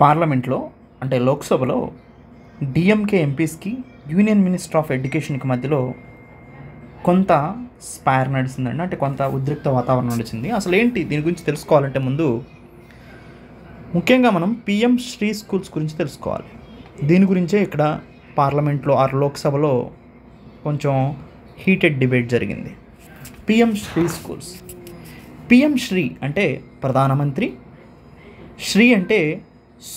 పార్లమెంట్లో అంటే లోక్సభలో డిఎంకే ఎంపీస్కి యూనియన్ మినిస్టర్ ఆఫ్ ఎడ్యుకేషన్కి మధ్యలో కొంత స్పైర్ నడిచిందండి. అంటే కొంత ఉద్రిక్త వాతావరణం నడిచింది. అసలు ఏంటి దీని గురించి తెలుసుకోవాలంటే ముందు ముఖ్యంగా మనం పిఎం శ్రీ స్కూల్స్ గురించి తెలుసుకోవాలి. దీని గురించే ఇక్కడ పార్లమెంట్లో లోక్సభలో కొంచెం హీటెడ్ డిబేట్ జరిగింది. PM Shri schools. PM Shri అంటే ప్రధానమంత్రి, శ్రీ అంటే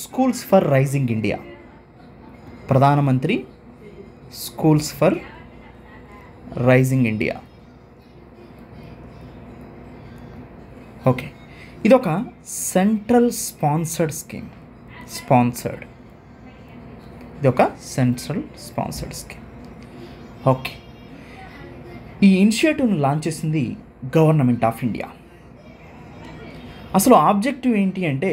స్కూల్స్ ఫర్ రైజింగ్ ఇండియా. ప్రధానమంత్రి schools for rising India. Okay, ఇదొక సెంట్రల్ స్పాన్సర్డ్ స్కీమ్. ఇదొక సెంట్రల్ స్పాన్సర్డ్ స్కీమ్. ఓకే, ఈ ఇనిషియేటివ్ను లాంచ్ చేసింది గవర్నమెంట్ ఆఫ్ ఇండియా. అసలు ఆబ్జెక్టివ్ ఏంటి అంటే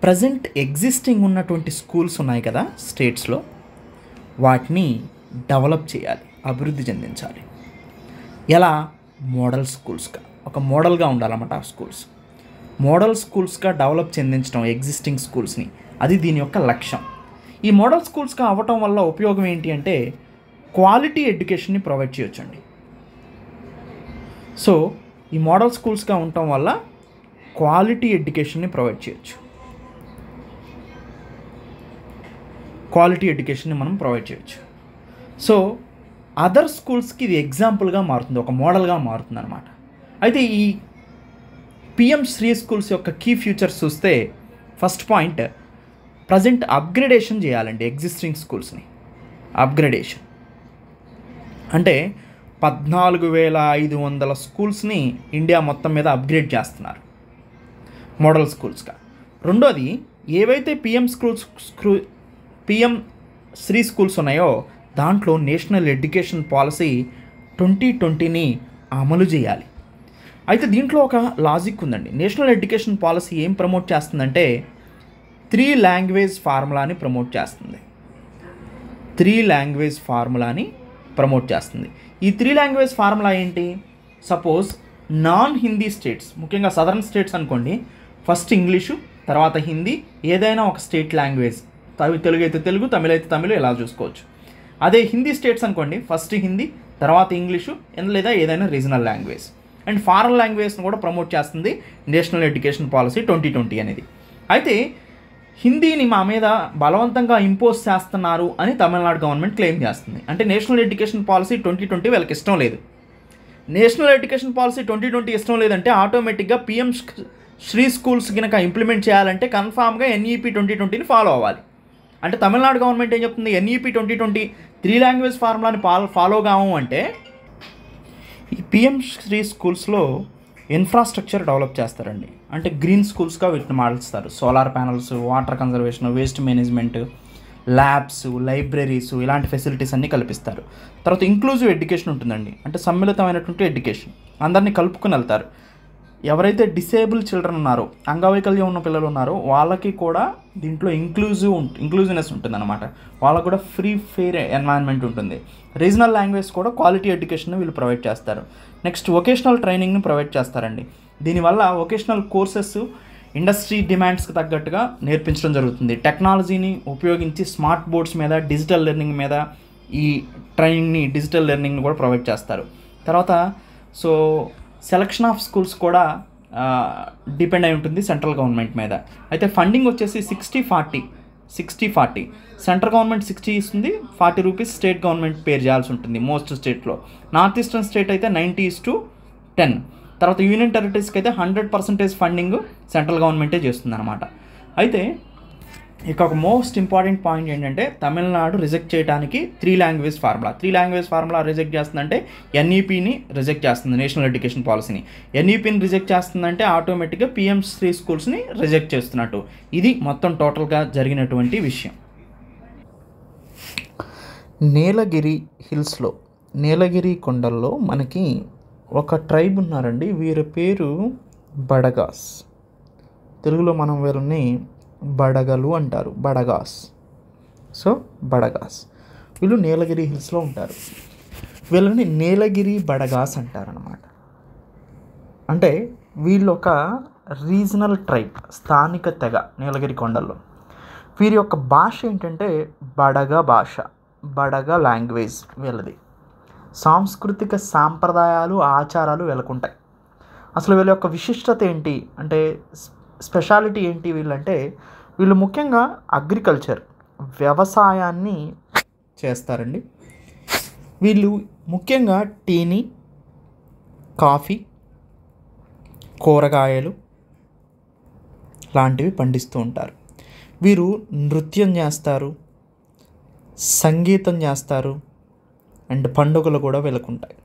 ప్రజెంట్ ఎగ్జిస్టింగ్ ఉన్నటువంటి స్కూల్స్ ఉన్నాయి కదా స్టేట్స్లో, వాటిని డెవలప్ చేయాలి, అభివృద్ధి చెందించాలి. ఎలా? మోడల్ స్కూల్స్గా, ఒక మోడల్గా ఉండాలన్నమాట ఆ స్కూల్స్. మోడల్ స్కూల్స్గా డెవలప్ చెందించడం ఎగ్జిస్టింగ్ స్కూల్స్ని, అది దీని యొక్క లక్ష్యం. ఈ మోడల్ స్కూల్స్గా అవ్వటం వల్ల ఉపయోగం ఏంటి అంటే క్వాలిటీ ఎడ్యుకేషన్ని ప్రొవైడ్ చేయొచ్చండి. సో ఈ మోడల్ స్కూల్స్గా ఉండటం వల్ల క్వాలిటీ ఎడ్యుకేషన్ని ప్రొవైడ్ చేయొచ్చు. మనం ప్రొవైడ్ చేయొచ్చు. సో అదర్ స్కూల్స్కి ఇది ఎగ్జాంపుల్గా మారుతుంది, ఒక మోడల్గా మారుతుంది అనమాట. అయితే ఈ పిఎం శ్రీ స్కూల్స్ యొక్క కీ ఫీచర్స్ చూస్తే ఫస్ట్ పాయింట్, ప్రజెంట్ అప్గ్రేడేషన్ చేయాలండి ఎగ్జిస్టింగ్ స్కూల్స్ని. అప్గ్రేడేషన్ అంటే 14,500 స్కూల్స్ని ఇండియా మొత్తం మీద అప్గ్రేడ్ చేస్తున్నారు మోడల్ స్కూల్స్గా. రెండోది, ఏవైతే పిఎం శ్రీ స్కూల్స్ ఉన్నాయో దాంట్లో నేషనల్ ఎడ్యుకేషన్ పాలసీ 2020ని అమలు చేయాలి. అయితే దీంట్లో ఒక లాజిక్ ఉందండి. నేషనల్ ఎడ్యుకేషన్ పాలసీ ఏం ప్రమోట్ చేస్తుందంటే 3 లాంగ్వేజ్ ఫార్ములాని ప్రమోట్ చేస్తుంది. 3 లాంగ్వేజ్ ఫార్ములాని ప్రమోట్ చేస్తుంది. ఈ 3 లాంగ్వేజ్ ఫార్ములా ఏంటి? సపోజ్ నాన్ హిందీ స్టేట్స్, ముఖ్యంగా సదరన్ స్టేట్స్ అనుకోండి, ఫస్ట్ ఇంగ్లీషు, తర్వాత హిందీ, ఏదైనా ఒక స్టేట్ లాంగ్వేజ్, తెలుగు అయితే తెలుగు, తమిళ అయితే తమిళ, ఇలా చూసుకోవచ్చు. అదే హిందీ స్టేట్స్ అనుకోండి, ఫస్ట్ హిందీ, తర్వాత ఇంగ్లీషు, లేదా ఏదైనా రీజనల్ లాంగ్వేజ్. అండ్ ఫారెన్ లాంగ్వేజ్ను కూడా ప్రమోట్ చేస్తుంది నేషనల్ ఎడ్యుకేషన్ పాలసీ 2020 అనేది. అయితే హిందీని మా మీద బలవంతంగా ఇంపోజ్ చేస్తున్నారు అని తమిళనాడు గవర్నమెంట్ క్లెయిమ్ చేస్తుంది. అంటే నేషనల్ ఎడ్యుకేషన్ పాలసీ 2020 వీళ్ళకి ఇష్టం లేదు. నేషనల్ ఎడ్యుకేషన్ పాలసీ 2020 ఇష్టం లేదంటే ఆటోమేటిక్గా పిఎం శ్రీ స్కూల్స్ కనుక ఇంప్లిమెంట్ చేయాలంటే కన్ఫామ్గా ఎన్ఈపీ 2020ని ఫాలో అవ్వాలి. అంటే తమిళనాడు గవర్నమెంట్ ఏం చెప్తుంది? ఎన్ఈపీ 2020 3 లాంగ్వేజ్ ఫార్ములాని ఫాలో కావు అంటే ఈ పిఎం శ్రీ స్కూల్స్లో ఇన్ఫ్రాస్ట్రక్చర్ డెవలప్ చేస్తారండి. అంటే గ్రీన్ స్కూల్స్గా వీటిని మారుస్తారు. Solar panels, water conservation, waste management, labs, libraries, ఇలాంటి ఫెసిలిటీస్ అన్నీ కల్పిస్తారు. తర్వాత ఇంక్లూజివ్ ఎడ్యుకేషన్ ఉంటుందండి. అంటే సమ్మిళితమైనటువంటి ఎడ్యుకేషన్, అందరినీ కలుపుకుని వెళ్తారు. ఎవరైతే డిసేబుల్ చిల్డ్రన్ ఉన్నారో, అంగవైకల్యం ఉన్న పిల్లలు ఉన్నారో వాళ్ళకి కూడా దీంట్లో ఇంక్లూజివ్నెస్ ఉంటుంది అనమాట. వాళ్ళకు కూడా ఫ్రీ ఫెయిర్ ఎన్వైరన్మెంట్ ఉంటుంది. రీజనల్ లాంగ్వేజ్ కూడా క్వాలిటీ ఎడ్యుకేషన్ వీళ్ళు ప్రొవైడ్ చేస్తారు. నెక్స్ట్ వొకేషనల్ ట్రైనింగ్ని ప్రొవైడ్ చేస్తారండి. దీనివల్ల వొకేషనల్ కోర్సెస్ ఇండస్ట్రీ డిమాండ్స్కి తగ్గట్టుగా నేర్పించడం జరుగుతుంది. టెక్నాలజీని ఉపయోగించి స్మార్ట్ బోర్డ్స్ మీద, డిజిటల్ లెర్నింగ్ మీద ఈ ట్రైనింగ్ని, డిజిటల్ లెర్నింగ్ని కూడా ప్రొవైడ్ చేస్తారు. తర్వాత సెలక్షన్ ఆఫ్ స్కూల్స్ కూడా డిపెండ్ అయి ఉంటుంది సెంట్రల్ గవర్నమెంట్ మీద. అయితే ఫండింగ్ వచ్చేసి 60-40 సెంట్రల్ గవర్నమెంట్ 60 ఇస్తుంది, 40 రూపీస్ స్టేట్ గవర్నమెంట్ పే చేయాల్సి ఉంటుంది మోస్ట్ స్టేట్లో. నార్త్ ఈస్టర్న్ స్టేట్ అయితే 90:10. తర్వాత యూనియన్ టెరిటరీస్కి అయితే 100% ఫండింగ్ సెంట్రల్ గవర్నమెంటే చేస్తుంది అనమాట. అయితే ఇక ఒక మోస్ట్ ఇంపార్టెంట్ పాయింట్ ఏంటంటే తమిళనాడు రిజెక్ట్ చేయడానికి 3 లాంగ్వేజ్ ఫార్ములా రిజెక్ట్ చేస్తుందంటే ఎన్ఈపీని రిజెక్ట్ చేస్తుంది, నేషనల్ ఎడ్యుకేషన్ పాలసీని. ఎన్ఈపీని రిజెక్ట్ చేస్తుందంటే ఆటోమేటిక్గా పిఎం శ్రీ స్కూల్స్ని రిజెక్ట్ చేస్తున్నట్టు. ఇది మొత్తం టోటల్గా జరిగినటువంటి విషయం. నీలగిరి కొండల్లో మనకి ఒక ట్రైబ్ ఉన్నారండి. వీరి పేరు బడగాస్. తెలుగులో మనం వీరిని బడగలు అంటారు, బడగాస్. వీళ్ళు నీలగిరి హిల్స్లో ఉంటారు. వీళ్ళని నీలగిరి బడగాస్ అంటారనమాట. అంటే వీళ్ళు ఒక రీజనల్ ట్రైబ్, స్థానిక తెగ నీలగిరి కొండల్లో. వీరి యొక్క భాష ఏంటంటే బడగ భాష, బడగ లాంగ్వేజ్ వీళ్ళది. సాంస్కృతిక సాంప్రదాయాలు, ఆచారాలు వీళ్ళకుంటాయి. అసలు వీళ్ళ యొక్క విశిష్టత ఏంటి అంటే, స్పెషాలిటీ ఏంటి వీళ్ళంటే, వీళ్ళు ముఖ్యంగా అగ్రికల్చర్, వ్యవసాయాన్ని చేస్తారండి. వీళ్ళు ముఖ్యంగా టీని, కాఫీ, కూరగాయలు లాంటివి పండిస్తూ ఉంటారు. వీరు నృత్యం చేస్తారు, సంగీతం చేస్తారు, అండ్ పండుగలు కూడా వీళ్ళకుంటాయి.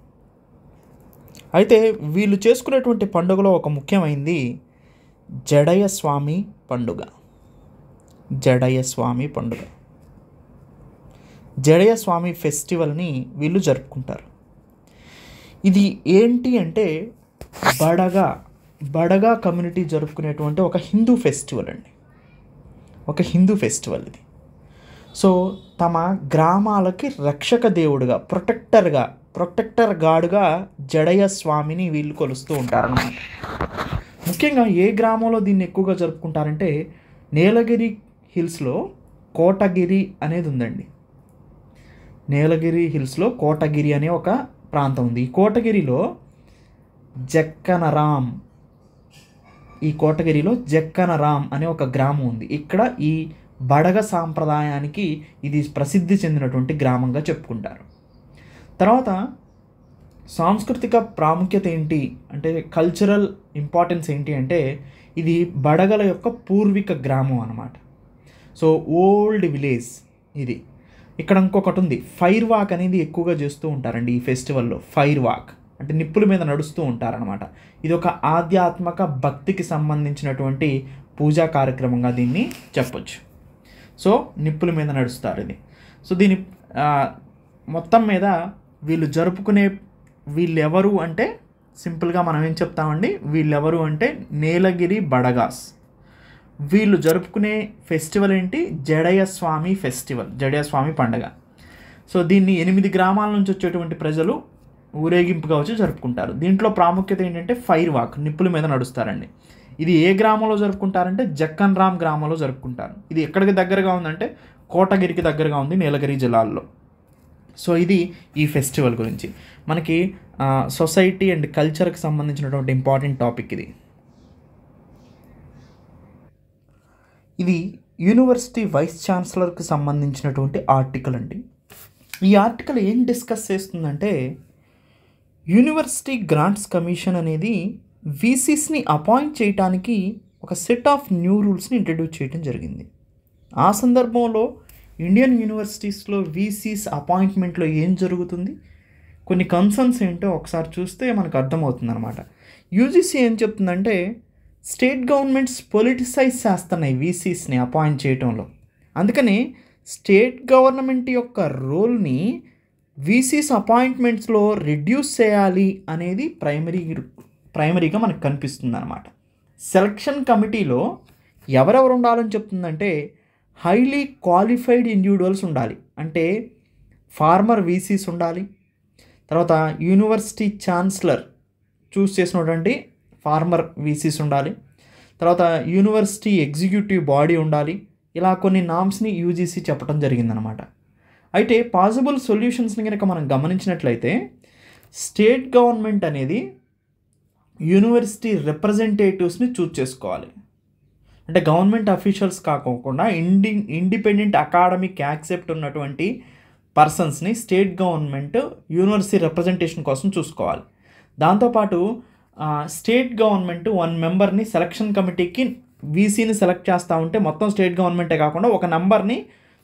అయితే వీళ్ళు చేసుకునేటువంటి పండుగలో ఒక ముఖ్యమైనది జడయ స్వామి పండుగ. జడయ స్వామి పండుగ, జడయ స్వామి ఫెస్టివల్ని వీళ్ళు జరుపుకుంటారు. ఇది ఏంటి అంటే బడగా కమ్యూనిటీ జరుపుకునేటువంటి ఒక హిందూ ఫెస్టివల్ అండి, ఒక హిందూ ఫెస్టివల్ ఇది. సో తమ గ్రామాలకి రక్షక దేవుడుగా, ప్రొటెక్టర్ గాడ్గా జడయ స్వామిని వీళ్ళు కొలుస్తూ ఉంటారన్నమాట. ముఖ్యంగా ఏ గ్రామంలో దీన్ని ఎక్కువగా జరుపుకుంటారంటే, నీలగిరి హిల్స్లో కోటగిరి అనేది ఉందండి. నీలగిరి హిల్స్లో కోటగిరి అనే ఒక ప్రాంతం ఉంది. ఈ కోటగిరిలో జక్కనరామ్ అనే ఒక గ్రామం ఉంది. ఇక్కడ ఈ బడగ సాంప్రదాయానికి ఇది ప్రసిద్ధి చెందినటువంటి గ్రామంగా చెప్పుకుంటారు. తర్వాత సాంస్కృతిక ప్రాముఖ్యత ఏంటి అంటే, కల్చరల్ ఇంపార్టెన్స్ ఏంటి అంటే, ఇది బడగల యొక్క పూర్వీక గ్రామం అన్నమాట. సో ఓల్డ్ విలేజ్ ఇది. ఇక్కడ ఇంకొకటి ఉంది, ఫైర్ వాక్ అనేది ఎక్కువగా చేస్తూ ఉంటారండి ఈ ఫెస్టివల్లో. ఫైర్ వాక్ అంటే నిప్పుల మీద నడుస్తూ ఉంటారనమాట. ఇది ఒక ఆధ్యాత్మిక భక్తికి సంబంధించినటువంటి పూజా కార్యక్రమంగా దీన్ని చెప్పొచ్చు. సో నిప్పుల మీద నడుస్తారు ఇది. సో దీని మొత్తం మీద వీళ్ళెవరు అంటే, సింపుల్గా మనం ఏం చెప్తామండి, వీళ్ళెవరు అంటే నీలగిరి బడగాస్. వీళ్ళు జరుపుకునే ఫెస్టివల్ ఏంటి, జడయ స్వామి ఫెస్టివల్, జడయ స్వామి పండుగ. సో దీన్ని 8 గ్రామాల నుంచి వచ్చేటువంటి ప్రజలు ఊరేగింపుగా వచ్చి జరుపుకుంటారు. దీంట్లో ప్రాముఖ్యత ఏంటంటే ఫైర్ వాక్, నిప్పుల మీద నడుస్తారండి. ఇది ఏ గ్రామంలో జరుపుకుంటారంటే జక్కన్రామ్ గ్రామంలో జరుపుకుంటారు. ఇది ఎక్కడికి దగ్గరగా ఉందంటే కోటగిరికి దగ్గరగా ఉంది, నీలగిరి జిల్లాల్లో. సో ఇది ఈ ఫెస్టివల్ గురించి మనకి సొసైటీ అండ్ కల్చర్కి సంబంధించినటువంటి ఇంపార్టెంట్ టాపిక్ ఇది. ఇది యూనివర్సిటీ వైస్ ఛాన్సలర్కి సంబంధించినటువంటి ఆర్టికల్ అండి. ఈ ఆర్టికల్ ఏం డిస్కస్ చేస్తుందంటే, యూనివర్సిటీ గ్రాంట్స్ కమిషన్ అనేది వీసీస్ని అపాయింట్ చేయడానికి ఒక సెట్ ఆఫ్ న్యూ రూల్స్ని ఇంట్రడ్యూస్ చేయడం జరిగింది. ఆ సందర్భంలో ఇండియన్ యూనివర్సిటీస్లో వీసీస్ అపాయింట్మెంట్లో ఏం జరుగుతుంది, కొన్ని కన్సర్న్స్ ఏంటో ఒకసారి చూస్తే మనకు అర్థమవుతుంది అనమాట. యూజీసీ ఏం చెప్తుందంటే, స్టేట్ గవర్నమెంట్స్ పొలిటిసైజ్ చేస్తున్నాయి వీసీస్ని అపాయింట్ చేయటంలో. అందుకని స్టేట్ గవర్నమెంట్ యొక్క రోల్ని వీసీస్ అపాయింట్మెంట్స్లో రిడ్యూస్ చేయాలి అనేది ప్రైమరీగా మనకు కనిపిస్తుంది అనమాట. సెలక్షన్ కమిటీలో ఎవరెవరు ఉండాలని చెప్తుందంటే, హైలీ క్వాలిఫైడ్ ఇండివిజువల్స్ ఉండాలి. అంటే ఫార్మర్ వీసీస్ ఉండాలి. తర్వాత యూనివర్సిటీ ఛాన్సలర్ చూస్ చేసినటువంటి ఫార్మర్ వీసీస్ ఉండాలి. తర్వాత యూనివర్సిటీ ఎగ్జిక్యూటివ్ బాడీ ఉండాలి. ఇలా కొన్ని నామ్స్ని యూజీసీ చెప్పడం జరిగిందనమాట. అయితే పాసిబుల్ సొల్యూషన్స్ని కనుక మనం గమనించినట్లయితే, స్టేట్ గవర్నమెంట్ అనేది యూనివర్సిటీ రిప్రజెంటేటివ్స్ని చూస్ చేసుకోవాలి. అంటే గవర్నమెంట్ అఫీషియల్స్ కాకుండా ఇండిపెండెంట్ అకాడమిక్ యాక్సెప్ట్ ఉన్నటువంటి పర్సన్స్ని స్టేట్ గవర్నమెంట్ యూనివర్సిటీ రిప్రజెంటేషన్ కోసం చూసుకోవాలి. దాంతోపాటు స్టేట్ గవర్నమెంట్ 1 మెంబర్ని సెలక్షన్ కమిటీకి వీసీని సెలెక్ట్ చేస్తూ ఉంటే, మొత్తం స్టేట్ గవర్నమెంటే కాకుండా ఒక నెంబర్ని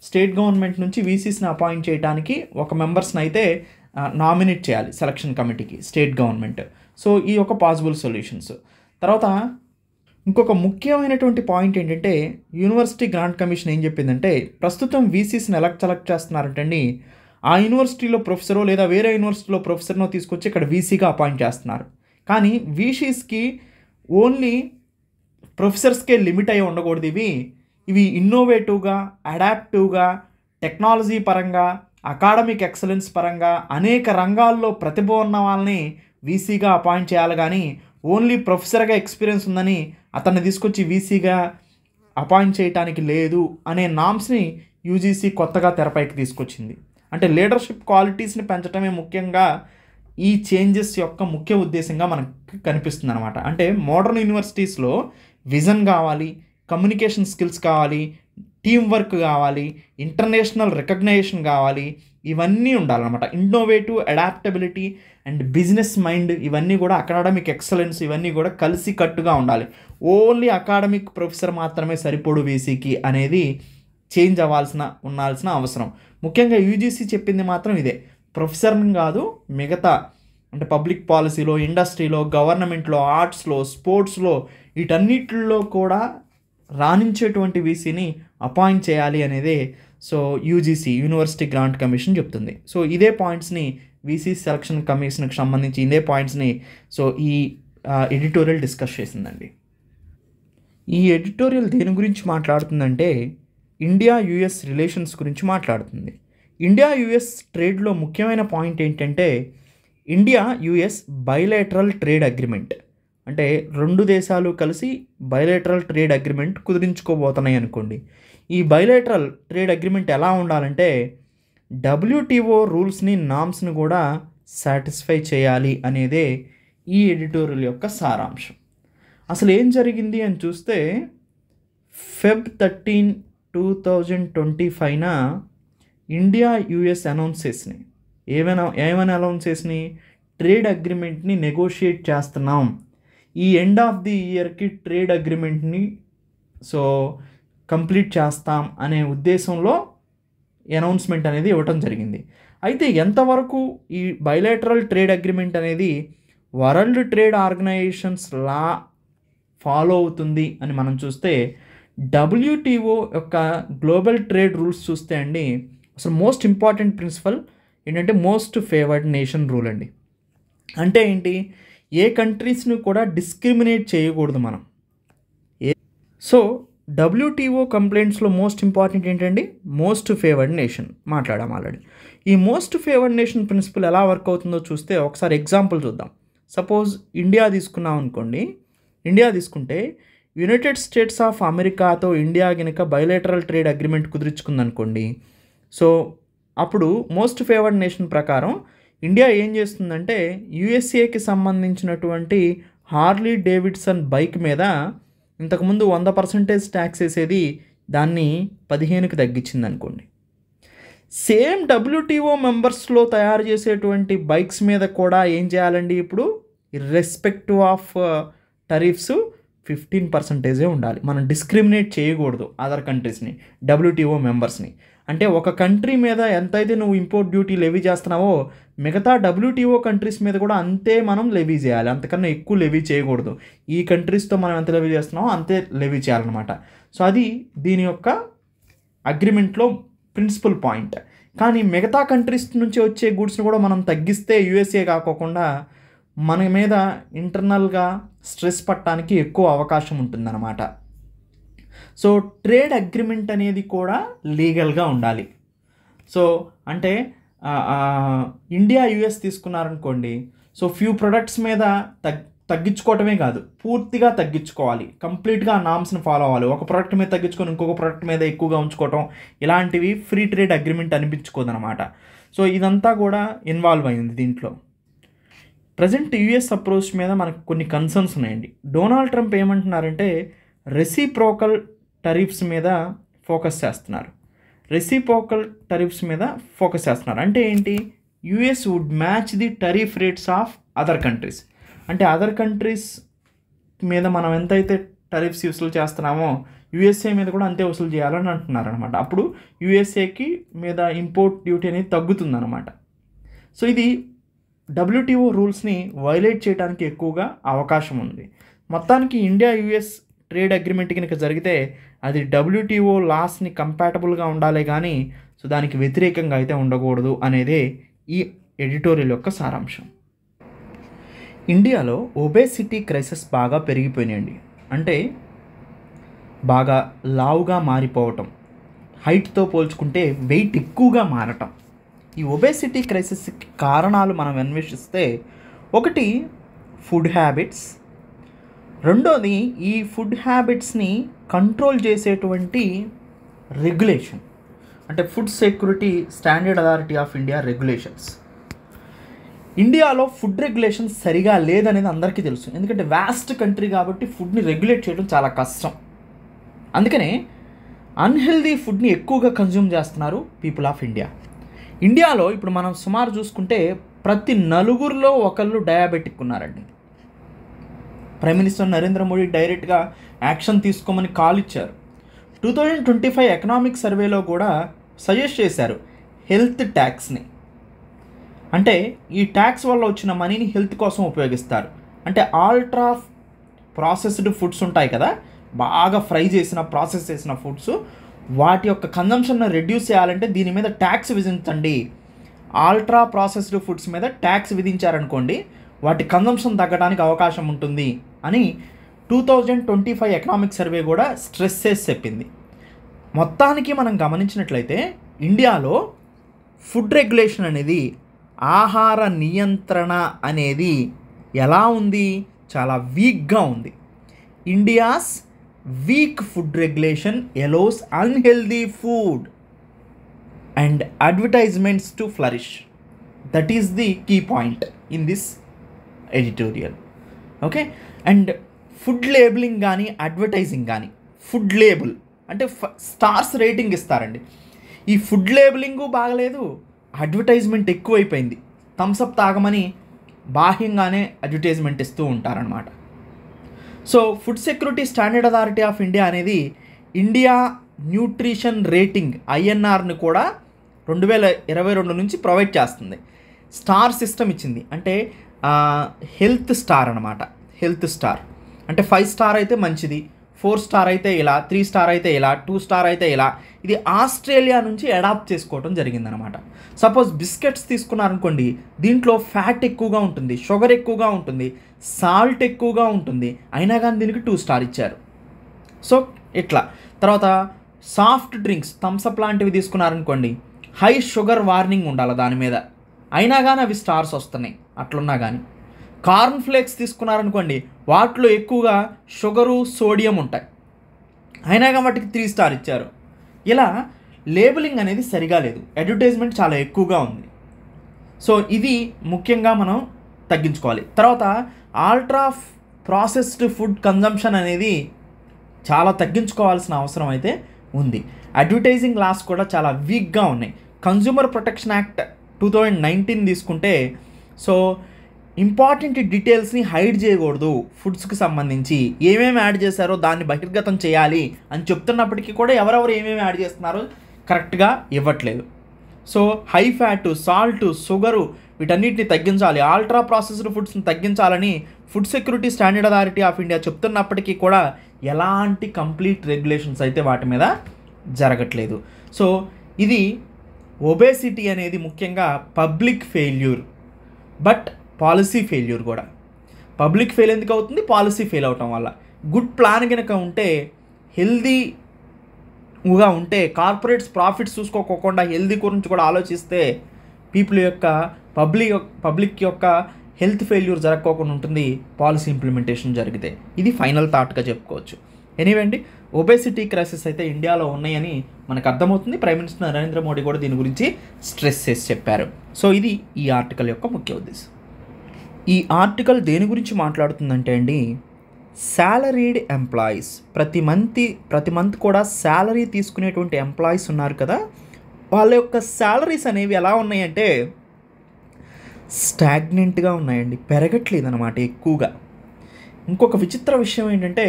స్టేట్ గవర్నమెంట్ నుంచి వీసీస్ని అపాయింట్ చేయడానికి ఒక మెంబర్స్ని అయితే నామినేట్ చేయాలి సెలక్షన్ కమిటీకి స్టేట్ గవర్నమెంట్. సో ఈ ఒక పాసిబుల్ సొల్యూషన్స్. తర్వాత ఇంకొక ముఖ్యమైనటువంటి పాయింట్ ఏంటంటే, యూనివర్సిటీ గ్రాంట్ కమిషన్ ఏం చెప్పిందంటే, ప్రస్తుతం వీసీస్ని ఎలా సెలెక్ట్ చేస్తున్నారంటండి, ఆ యూనివర్సిటీలో ప్రొఫెసరో లేదా వేరే యూనివర్సిటీలో ప్రొఫెసర్నో తీసుకొచ్చి ఇక్కడ వీసీగా అపాయింట్ చేస్తున్నారు. కానీ వీసీస్కి ఓన్లీ ప్రొఫెసర్స్కే లిమిట్ అయి ఉండకూడదు. ఇవి ఇన్నోవేటివ్గా, అడాప్టివ్గా, టెక్నాలజీ పరంగా, అకాడమిక్ ఎక్సలెన్స్ పరంగా అనేక రంగాల్లో ప్రతిభ ఉన్న వాళ్ళని వీసీగా అపాయింట్ చేయాలి. కానీ ఓన్లీ ప్రొఫెసర్గా ఎక్స్పీరియన్స్ ఉందని అతన్ని తీసుకొచ్చి వీసీగా అపాయింట్ చేయడానికి లేదు అనే నామ్స్ని యూజీసీ కొత్తగా తెరపైకి తీసుకొచ్చింది. అంటే లీడర్షిప్ క్వాలిటీస్ని పెంచడమే ముఖ్యంగా ఈ చేంజెస్ యొక్క ముఖ్య ఉద్దేశంగా మనకు కనిపిస్తుంది అనమాట. అంటే మోడర్న్ యూనివర్సిటీస్లో విజన్ కావాలి, కమ్యూనికేషన్ స్కిల్స్ కావాలి, టీం వర్క్ కావాలి, ఇంటర్నేషనల్ రికగ్నైజేషన్ కావాలి, ఇవన్నీ ఉండాలన్నమాట. Innovative, adaptability and business mind, ఇవన్నీ కూడా అకాడమిక్ ఎక్సలెన్స్, ఇవన్నీ కూడా కలిసి కట్టుగా ఉండాలి. ఓన్లీ అకాడమిక్ ప్రొఫెసర్ మాత్రమే సరిపోడు వీసీకి అనేది చేంజ్ ఉండాల్సిన అవసరం. ముఖ్యంగా యూజీసీ చెప్పింది మాత్రం ఇదే, ప్రొఫెసర్ని కాదు మిగతా అంటే పబ్లిక్ పాలసీలో, ఇండస్ట్రీలో, గవర్నమెంట్లో, ఆర్ట్స్లో, స్పోర్ట్స్లో, వీటన్నిటిలో కూడా రాణించేటువంటి వీసీని అపాయింట్ చేయాలి అనేదే so UGC, university grant commission చెప్తుంది. సో ఇదే పాయింట్స్ని వీసీ సెలక్షన్ కమిషన్కి సంబంధించి ఇదే పాయింట్స్ని సో ఈ ఎడిటోరియల్ డిస్కస్ చేసిందండి. ఈ ఎడిటోరియల్ దేని గురించి మాట్లాడుతుందంటే ఇండియా యుఎస్ రిలేషన్స్ గురించి మాట్లాడుతుంది. ఇండియా యుఎస్ ట్రేడ్లో ముఖ్యమైన పాయింట్ ఏంటంటే India US bilateral trade agreement, అంటే రెండు దేశాలు కలిసి బైలేటరల్ ట్రేడ్ అగ్రిమెంట్ కుదిరించుకోబోతున్నాయి అనుకోండి. ఈ బైలేటరల్ ట్రేడ్ అగ్రిమెంట్ ఎలా ఉండాలంటే డబ్ల్యూటీఓ రూల్స్ని, నామ్స్ని కూడా సాటిస్ఫై చేయాలి అనేదే ఈ ఎడిటోరియల్ యొక్క సారాంశం. అసలు ఏం జరిగింది అని చూస్తే Feb 13, 2025న ఇండియా యుఎస్ అనౌన్స్ చేసినాయి. ఏమైనా అనౌన్స్ చేసినాయి? ట్రేడ్ అగ్రిమెంట్ని నెగోషియేట్ చేస్తున్నాం, ఈ ఎండ్ ఆఫ్ ది ఇయర్కి ట్రేడ్ అగ్రిమెంట్ని సో కంప్లీట్ చేస్తాం అనే ఉద్దేశంలో అనౌన్స్మెంట్ అనేది ఇవ్వటం జరిగింది. అయితే ఎంతవరకు ఈ బైలేటరల్ ట్రేడ్ అగ్రిమెంట్ అనేది వరల్డ్ ట్రేడ్ ఆర్గనైజేషన్స్ లా ఫాలో అవుతుంది అని మనం చూస్తే డబ్ల్యూటీఓ యొక్క గ్లోబల్ ట్రేడ్ రూల్స్ చూస్తే అండి అసలు మోస్ట్ ఇంపార్టెంట్ ప్రిన్సిపల్ ఏంటంటే మోస్ట్ ఫేవర్డ్ నేషన్ రూల్ అండి. అంటే ఏంటి, ఏ కంట్రీస్ని కూడా డిస్క్రిమినేట్ చేయకూడదు మనం. సో డబ్ల్యూటీఓ కంప్లైంట్స్లో మోస్ట్ ఇంపార్టెంట్ ఏంటండి, మోస్ట్ ఫేవర్డ్ నేషన్ మాట్లాడాం ఆల్రెడీ. ఈ మోస్ట్ ఫేవర్డ్ నేషన్ ప్రిన్సిపల్ ఎలా వర్క్ అవుతుందో చూస్తే ఒకసారి ఎగ్జాంపుల్ చూద్దాం. సపోజ్ ఇండియా తీసుకున్నాం అనుకోండి. ఇండియా తీసుకుంటే యునైటెడ్ స్టేట్స్ ఆఫ్ అమెరికాతో ఇండియా కనుక బైలేటరల్ ట్రేడ్ అగ్రిమెంట్ కుదుర్చుకుందనుకోండి. సో అప్పుడు మోస్ట్ ఫేవర్డ్ నేషన్ ప్రకారం ఇండియా ఏం చేస్తుందంటే యుఎస్ఏకి సంబంధించినటువంటి హార్లీ డేవిడ్సన్ బైక్ మీద ఇంతకుముందు 100% ట్యాక్స్ వేసేది దాన్ని 15కి తగ్గించింది అనుకోండి. సేమ్ డబ్ల్యూటీఓ మెంబర్స్లో తయారు చేసేటువంటి బైక్స్ మీద కూడా ఏం చేయాలండి, ఇప్పుడు ఇర్రెస్పెక్టివ్ ఆఫ్ టరిఫ్స్ 15% ఉండాలి. మనం డిస్క్రిమినేట్ చేయకూడదు అదర్ కంట్రీస్ని, డబ్ల్యూటీఓ మెంబర్స్ని. అంటే ఒక కంట్రీ మీద ఎంతైతే నువ్వు ఇంపోర్ట్ డ్యూటీ లెవీ చేస్తున్నావో మిగతా డబ్ల్యూటీఓ కంట్రీస్ మీద కూడా అంతే మనం లెవీ చేయాలి, అంతకన్నా ఎక్కువ లెవీ చేయకూడదు. ఈ కంట్రీస్తో మనం ఎంత లెవీ చేస్తున్నామో అంతే లెవీ చేయాలన్నమాట. సో అది దీని యొక్క అగ్రిమెంట్లో ప్రిన్సిపల్ పాయింట్. కానీ మిగతా కంట్రీస్ నుంచి వచ్చే గూడ్స్ని కూడా మనం తగ్గిస్తే యూఎస్ఏ కాకోకుండా మన మీద ఇంటర్నల్గా స్ట్రెస్ పట్టడానికి ఎక్కువ అవకాశం ఉంటుందన్నమాట. సో ట్రేడ్ అగ్రిమెంట్ అనేది కూడా లీగల్గా ఉండాలి. సో అంటే ఇండియా యుఎస్ తీసుకున్నారనుకోండి, సో ఫ్యూ ప్రొడక్ట్స్ మీద తగ్గించుకోవటమే కాదు, పూర్తిగా తగ్గించుకోవాలి, కంప్లీట్గా నామ్స్ని ఫాలో అవ్వాలి. ఒక ప్రోడక్ట్ మీద తగ్గించుకొని ఇంకొక ప్రోడక్ట్ మీద ఎక్కువగా ఉంచుకోవటం, ఇలాంటివి ఫ్రీ ట్రేడ్ అగ్రిమెంట్ అనిపించుకోదన్నమాట. సో ఇదంతా కూడా ఇన్వాల్వ్ అయింది దీంట్లో. ప్రజెంట్ యుఎస్ అప్రోచ్ మీద మనకు కొన్ని కన్సర్న్స్ ఉన్నాయండి. డొనాల్డ్ ట్రంప్ ఏమంటున్నారంటే రెసిప్రోకల్ టరిఫ్స్ మీద ఫోకస్ చేస్తున్నారు. అంటే ఏంటి, US would match the tariff rates of other countries. అంటే అదర్ కంట్రీస్ మీద మనం ఎంతైతే టరిఫ్స్ వసూలు చేస్తున్నామో యుఎస్ఏ మీద కూడా అంతే వసూలు చేయాలని అంటున్నారు అనమాట. అప్పుడు యుఎస్ఏకి మీద ఇంపోర్ట్ డ్యూటీ అనేది తగ్గుతుందన్నమాట. సో ఇది డబ్ల్యూటీఓ రూల్స్ని వైలేట్ చేయడానికి ఎక్కువగా అవకాశం ఉంది. మొత్తానికి ఇండియా యుఎస్ ట్రేడ్ అగ్రిమెంట్ కనుక జరిగితే అది డబ్ల్యూటీఓ లాస్ని కంపాటబుల్గా ఉండాలి కానీ సో దానికి వ్యతిరేకంగా అయితే ఉండకూడదు అనేదే ఈ ఎడిటోరియల్ యొక్క సారాంశం. ఇండియాలో ఒబేసిటీ క్రైసిస్ బాగా పెరిగిపోయినాయండి. అంటే బాగా లావుగా మారిపోవటం, హైట్తో పోల్చుకుంటే వెయిట్ ఎక్కువగా మారటం. ఈ ఒబేసిటీ క్రైసిస్కి కారణాలు మనం అన్వేషిస్తే ఒకటి ఫుడ్ హ్యాబిట్స్, రెండోది ఈ ఫుడ్ హ్యాబిట్స్ని కంట్రోల్ చేసేటువంటి రెగ్యులేషన్, అంటే food security standard authority of India regulations. ఇండియాలో ఫుడ్ రెగ్యులేషన్ సరిగా లేదనేది అందరికీ తెలుసు, ఎందుకంటే వాస్ట్ కంట్రీ కాబట్టి ఫుడ్ని రెగ్యులేట్ చేయడం చాలా కష్టం. అందుకనే అన్హెల్దీ ఫుడ్ని ఎక్కువగా కన్జ్యూమ్ చేస్తున్నారు పీపుల్ ఆఫ్ ఇండియా. ఇండియాలో ఇప్పుడు మనం సుమారు చూసుకుంటే ప్రతి నలుగురిలో ఒకళ్ళు డయాబెటిక్ ఉన్నారండి. ప్రైమ్ మినిస్టర్ నరేంద్ర మోడీ డైరెక్ట్గా యాక్షన్ తీసుకోమని కాల్ ఇచ్చారు. 2025 ఎకనామిక్ సర్వేలో కూడా సజెస్ట్ చేశారు హెల్త్ ట్యాక్స్ని. అంటే ఈ ట్యాక్స్ వల్ల వచ్చిన మనీని హెల్త్ కోసం ఉపయోగిస్తారు. అంటే అల్ట్రా ప్రాసెస్డ్ ఫుడ్స్ ఉంటాయి కదా, బాగా ఫ్రై చేసిన ప్రాసెస్ చేసిన ఫుడ్స్, వాటి యొక్క కన్జంప్షన్ని రెడ్యూస్ చేయాలంటే దీని మీద ట్యాక్స్ విధించండి. అల్ట్రా ప్రాసెస్డ్ ఫుడ్స్ మీద ట్యాక్స్ విధించారనుకోండి, వాటి కన్జంప్షన్ తగ్గడానికి అవకాశం ఉంటుంది అని 2025 ఎకనామిక్ సర్వే కూడా స్ట్రెస్ చేసి చెప్పింది. మొత్తానికి మనం గమనించినట్లయితే ఇండియాలో ఫుడ్ రెగ్యులేషన్ అనేది, ఆహార నియంత్రణ అనేది ఎలా ఉంది? చాలా వీక్గా ఉంది. India's weak food regulation allows unhealthy food and advertisements to flourish. That is the key point in this editorial. Okay, and food labelling కానీ అడ్వర్టైజింగ్ కానీ, ఫుడ్ లేబుల్ అంటే స్టార్స్ రేటింగ్ ఇస్తారండి. ఈ ఫుడ్ లేబులింగు బాగలేదు, అడ్వర్టైజ్మెంట్ ఎక్కువైపోయింది. థమ్స్అప్ తాగమని బాహ్యంగానే advertisement ఇస్తూ ఉంటారనమాట. So food security standard authority of India అనేది ఇండియా న్యూట్రిషన్ రేటింగ్ INRని కూడా 2022 నుంచి ప్రొవైడ్ చేస్తుంది. స్టార్ సిస్టమ్ ఇచ్చింది, అంటే హెల్త్ స్టార్ అనమాట. హెల్త్ స్టార్ అంటే 5 స్టార్ అయితే మంచిది, 4 స్టార్ అయితే ఇలా, 3 స్టార్ అయితే ఇలా, 2 స్టార్ అయితే ఇలా. ఇది ఆస్ట్రేలియా నుంచి అడాప్ట్ చేసుకోవడం జరిగిందనమాట. సపోజ్ బిస్కెట్స్ తీసుకున్నారనుకోండి, దీంట్లో ఫ్యాట్ ఎక్కువగా ఉంటుంది, షుగర్ ఎక్కువగా ఉంటుంది, సాల్ట్ ఎక్కువగా ఉంటుంది, అయినా కానీ దీనికి 2 స్టార్ ఇచ్చారు. సో ఇట్లా. తర్వాత సాఫ్ట్ డ్రింక్స్, థమ్స్అప్ లాంటివి తీసుకున్నారనుకోండి, హై షుగర్ వార్నింగ్ ఉండాలి దాని మీద, అయినా కానీ అవి స్టార్స్ వస్తున్నాయి అట్లున్నా కానీ. కార్న్ ఫ్లేక్స్ తీసుకున్నారనుకోండి, వాటిలో ఎక్కువగా షుగరు సోడియం ఉంటాయి, అయినా కానీ వాటికి 3 స్టార్ ఇచ్చారు. ఇలా లేబులింగ్ అనేది సరిగా లేదు, అడ్వర్టైజ్మెంట్ చాలా ఎక్కువగా ఉంది. సో ఇది ముఖ్యంగా మనం తగ్గించుకోవాలి. తర్వాత అల్ట్రా ప్రాసెస్డ్ ఫుడ్ కన్జంప్షన్ అనేది చాలా తగ్గించుకోవాల్సిన అవసరం అయితే ఉంది. అడ్వర్టైజింగ్ లాస్ కూడా చాలా వీక్గా ఉన్నాయి. కన్జ్యూమర్ ప్రొటెక్షన్ యాక్ట్ 2019 తీసుకుంటే, సో ఇంపార్టెంట్ డీటెయిల్స్ని హైడ్ చేయకూడదు, ఫుడ్స్కి సంబంధించి ఏమేమి యాడ్ చేశారో దాన్ని బహిర్గతం చేయాలి అని చెప్తున్నప్పటికీ కూడా ఎవరెవరు ఏమేమి యాడ్ చేస్తున్నారో కరెక్ట్గా ఇవ్వట్లేదు. So high fat, salt, sugar వీటన్నిటిని తగ్గించాలి, అల్ట్రా ప్రాసెస్డ్ ఫుడ్స్ని తగ్గించాలని food security standard authority of India చెప్తున్నప్పటికీ కూడా ఎలాంటి కంప్లీట్ రెగ్యులేషన్స్ అయితే వాటి మీద జరగట్లేదు. సో ఇది ఒబేసిటీ అనేది ముఖ్యంగా public failure, but policy failure కూడా. పబ్లిక్ ఫెయిల్ ఎందుకు అవుతుంది? పాలసీ ఫెయిల్ అవటం వల్ల. గుడ్ ప్లాన్ కనుక ఉంటే, హెల్దీగా ఉంటే, కార్పొరేట్స్ ప్రాఫిట్స్ చూసుకోకుండా హెల్దీ గురించి కూడా ఆలోచిస్తే పీపుల్ యొక్క పబ్లిక్ యొక్క హెల్త్ ఫెయిల్యూర్ జరగకోకుండా ఉంటుంది పాలసీ ఇంప్లిమెంటేషన్ జరిగితే. ఇది ఫైనల్ థాట్గా చెప్పుకోవచ్చు. ఎనీవే అండి, ఒబేసిటీ క్రైసిస్ అయితే ఇండియాలో ఉన్నాయని మనకు అర్థమవుతుంది. ప్రైమ్ మినిస్టర్ నరేంద్ర మోడీ కూడా దీని గురించి స్ట్రెస్ చేసి చెప్పారు. సో ఇది ఈ ఆర్టికల్ యొక్క ముఖ్య ఉద్దేశం. ఈ ఆర్టికల్ దేని గురించి మాట్లాడుతుందంటే అండి, శాలరీడ్ ఎంప్లాయీస్, ప్రతి మంత్ కూడా శాలరీ తీసుకునేటువంటి ఎంప్లాయీస్ ఉన్నారు కదా, వాళ్ళ యొక్క శాలరీస్ అనేవి ఎలా ఉన్నాయంటే స్టాగ్నెంట్గా ఉన్నాయండి, పెరగట్లేదు అన్నమాట ఎక్కువగా. ఇంకొక విచిత్ర విషయం ఏంటంటే,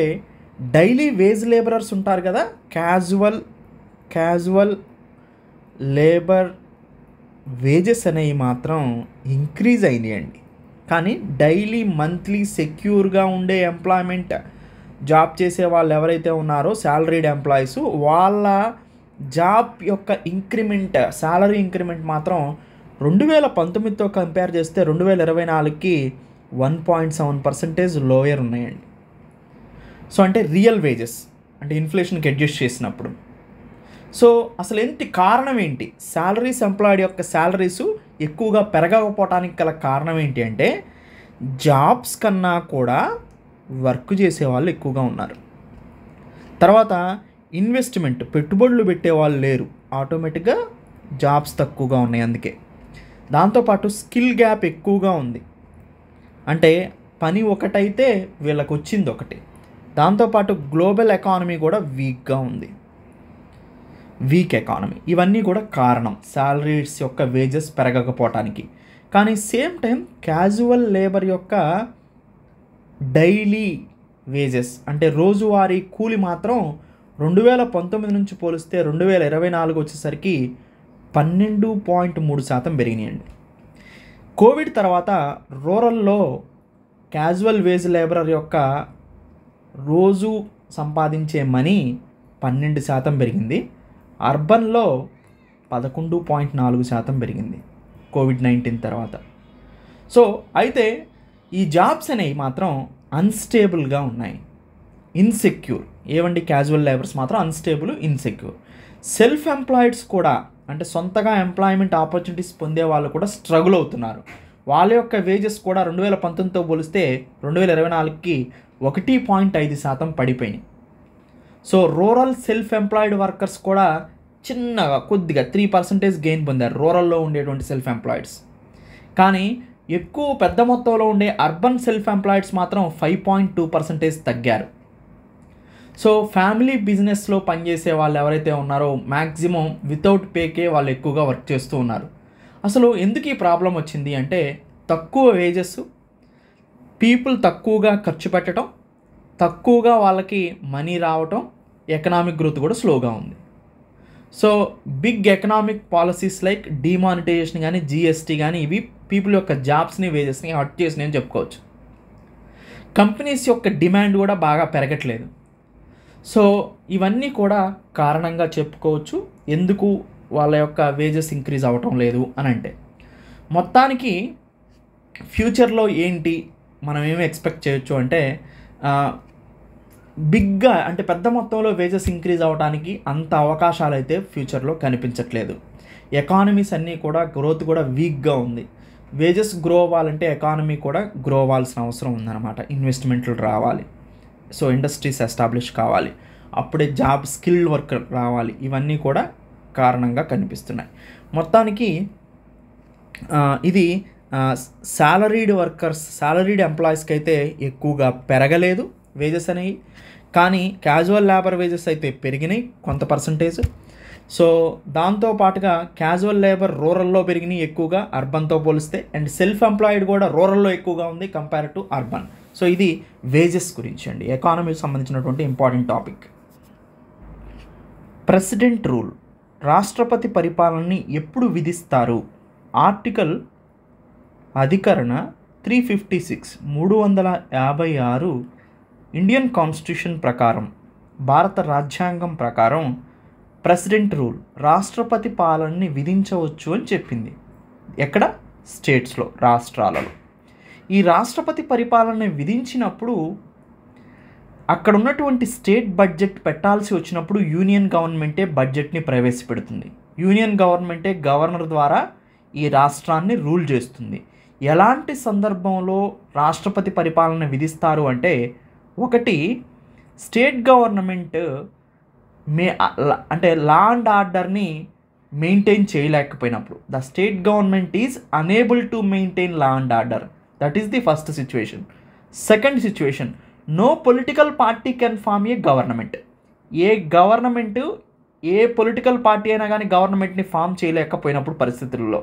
డైలీ వేజ్ లేబరర్స్ ఉంటారు కదా, క్యాజువల్ లేబర్ వేజెస్ అనేవి మాత్రం ఇంక్రీజ్ అయినాయండి. కానీ డైలీ మంత్లీ సెక్యూర్గా ఉండే ఎంప్లాయ్మెంట్ జాబ్ చేసే వాళ్ళు ఎవరైతే ఉన్నారో శాలరీడ్ ఎంప్లాయీస్, వాళ్ళ జాబ్ యొక్క ఇంక్రిమెంట్, శాలరీ ఇంక్రిమెంట్ మాత్రం 2019తో కంపేర్ చేస్తే 2024కి 1.7% లోయర్ ఉన్నాయండి. సో అంటే రియల్ వేజెస్, అంటే ఇన్ఫ్లేషన్కి అడ్జస్ట్ చేసినప్పుడు. సో అసలు కారణం ఏంటి? శాలరీస్ ఎంప్లాయిడ్ యొక్క శాలరీస్ ఎక్కువగా పెరగకపోవటానికి గల కారణం ఏంటి అంటే, జాబ్స్ కన్నా కూడా వర్క్ చేసే వాళ్ళు ఎక్కువగా ఉన్నారు. తర్వాత ఇన్వెస్ట్మెంట్, పెట్టుబడులు పెట్టే వాళ్ళు లేరు, ఆటోమేటిక్గా జాబ్స్ తక్కువగా ఉన్నాయి అందుకే. దాంతోపాటు స్కిల్ గ్యాప్ ఎక్కువగా ఉంది, అంటే పని ఒకటైతే వీళ్ళకి వచ్చింది ఒకటి. దాంతోపాటు గ్లోబల్ ఎకానమీ కూడా వీక్గా ఉంది, వీక్ ఎకానమీ. ఇవన్నీ కూడా కారణం శాలరీస్ యొక్క వేజెస్ పెరగకపోవటానికి. కానీ సేమ్ టైం క్యాజువల్ లేబర్ యొక్క డైలీ వేజెస్ అంటే రోజువారీ కూలి మాత్రం 2019 నుంచి పోలిస్తే 2024 వచ్చేసరికి 12.3% పెరిగినాయండి. కోవిడ్ తర్వాత రూరల్లో క్యాజువల్ వేజ్ లేబరర్ యొక్క రోజు సంపాదించే మనీ 12% పెరిగింది, అర్బన్లో 11.4% పెరిగింది కోవిడ్-19 తర్వాత. సో అయితే ఈ జాబ్స్ అనేవి మాత్రం అన్స్టేబుల్గా ఉన్నాయి, ఇన్సెక్యూర్. ఏవండి క్యాజువల్ లేబర్స్ మాత్రం అన్స్టేబుల్, ఇన్సెక్యూర్. సెల్ఫ్ ఎంప్లాయిడ్స్ కూడా అంటే సొంతగా ఎంప్లాయ్మెంట్ ఆపర్చునిటీస్ పొందే వాళ్ళు కూడా స్ట్రగుల్ అవుతున్నారు. వాళ్ళ యొక్క వేజెస్ కూడా 2019తో పోలిస్తే 2024కి 1.5% పడిపోయినాయి. So rural self employed workers కూడా చిన్నగా కొద్దిగా 3% గెయిన్ పొందారు రూరల్లో ఉండేటువంటి సెల్ఫ్ ఎంప్లాయిడ్స్. కానీ ఎక్కువ పెద్ద మొత్తంలో ఉండే అర్బన్ సెల్ఫ్ ఎంప్లాయిడ్స్ మాత్రం 5.2% తగ్గారు. సో ఫ్యామిలీ బిజినెస్లో పనిచేసే వాళ్ళు ఎవరైతే ఉన్నారో మ్యాక్సిమం వితౌట్ పేకే వాళ్ళు ఎక్కువగా వర్క్ చేస్తూ ఉన్నారు. అసలు ఎందుకు ఈ ప్రాబ్లం వచ్చింది అంటే తక్కువ వేజెస్, పీపుల్ తక్కువగా ఖర్చు పెట్టడం, తక్కువగా వాళ్ళకి మనీ రావటం, ఎకనామిక్ గ్రోత్ కూడా స్లోగా ఉంది. So big economic policies like demonetisation కానీ జిఎస్టీ కానీ ఇవి పీపుల్ యొక్క జాబ్స్ని వేజెస్ని హర్ట్ చేసినాయి అని చెప్పుకోవచ్చు. కంపెనీస్ యొక్క డిమాండ్ కూడా బాగా పెరగట్లేదు. సో ఇవన్నీ కూడా కారణంగా చెప్పుకోవచ్చు ఎందుకు వాళ్ళ యొక్క వేజెస్ ఇంక్రీజ్ అవ్వటం లేదు అని. అంటే మొత్తానికి ఫ్యూచర్లో ఏంటి మనం ఏమి ఎక్స్పెక్ట్ చేయొచ్చు అంటే బిగ్గా అంటే పెద్ద మొత్తంలో వేజెస్ ఇంక్రీజ్ అవ్వడానికి అంత అవకాశాలు అయితే ఫ్యూచర్లో కనిపించట్లేదు. ఎకానమీస్ అన్నీ కూడా గ్రోత్ కూడా వీక్గా ఉంది. వేజెస్ గ్రో అవ్వాలంటే ఎకానమీ కూడా గ్రో అవ్వాల్సిన అవసరం ఉందన్నమాట. ఇన్వెస్ట్మెంట్లు రావాలి, సో ఇండస్ట్రీస్ ఎస్టాబ్లిష్ కావాలి, అప్పుడే జాబ్ స్కిల్డ్ వర్క్ రావాలి. ఇవన్నీ కూడా కారణంగా కనిపిస్తున్నాయి. మొత్తానికి ఇది శాలరీడ్ వర్కర్స్, శాలరీడ్ ఎంప్లాయీస్కి అయితే ఎక్కువగా పెరగలేదు వేజెస్ అనేవి. కానీ క్యాజువల్ లేబర్ వేజెస్ అయితే పెరిగినాయి కొంత పర్సంటేజ్. సో దాంతోపాటుగా క్యాజువల్ లేబర్ రూరల్లో పెరిగినాయి ఎక్కువగా అర్బన్తో పోలిస్తే, అండ్ సెల్ఫ్ ఎంప్లాయిడ్ కూడా రూరల్లో ఎక్కువగా ఉంది కంపేర్ టు అర్బన్. సో ఇది వేజెస్ గురించి అండి, ఎకానమీకి సంబంధించినటువంటి ఇంపార్టెంట్ టాపిక్. ప్రెసిడెంట్ రూల్, రాష్ట్రపతి పరిపాలనని ఎప్పుడు విధిస్తారు? ఆర్టికల్ అధికరణ 356 356 ఇండియన్ కాన్స్టిట్యూషన్ ప్రకారం, భారత రాజ్యాంగం ప్రకారం ప్రెసిడెంట్ రూల్ రాష్ట్రపతి పాలనని విధించవచ్చు అని చెప్పింది. ఎక్కడ? స్టేట్స్లో, రాష్ట్రాలలో. ఈ రాష్ట్రపతి పరిపాలన విధించినప్పుడు అక్కడ ఉన్నటువంటి స్టేట్ బడ్జెట్ పెట్టాల్సి వచ్చినప్పుడు యూనియన్ గవర్నమెంటే బడ్జెట్ని ప్రవేశపెడుతుంది. యూనియన్ గవర్నమెంటే గవర్నర్ ద్వారా ఈ రాష్ట్రాన్ని రూల్ చేస్తుంది. ఎలాంటి సందర్భంలో రాష్ట్రపతి పరిపాలన విధిస్తారు అంటే, ఒకటి స్టేట్ గవర్నమెంట్ అంటే లా అండ్ ఆర్డర్ని మెయింటైన్ చేయలేకపోయినప్పుడు, the state government is unable to maintain law and order, that is the first situation. Second situation, no political party can form a government. ఏ గవర్నమెంటు, ఏ పొలిటికల్ పార్టీ అయినా కానీ గవర్నమెంట్ని form చేయలేకపోయినప్పుడు పరిస్థితుల్లో.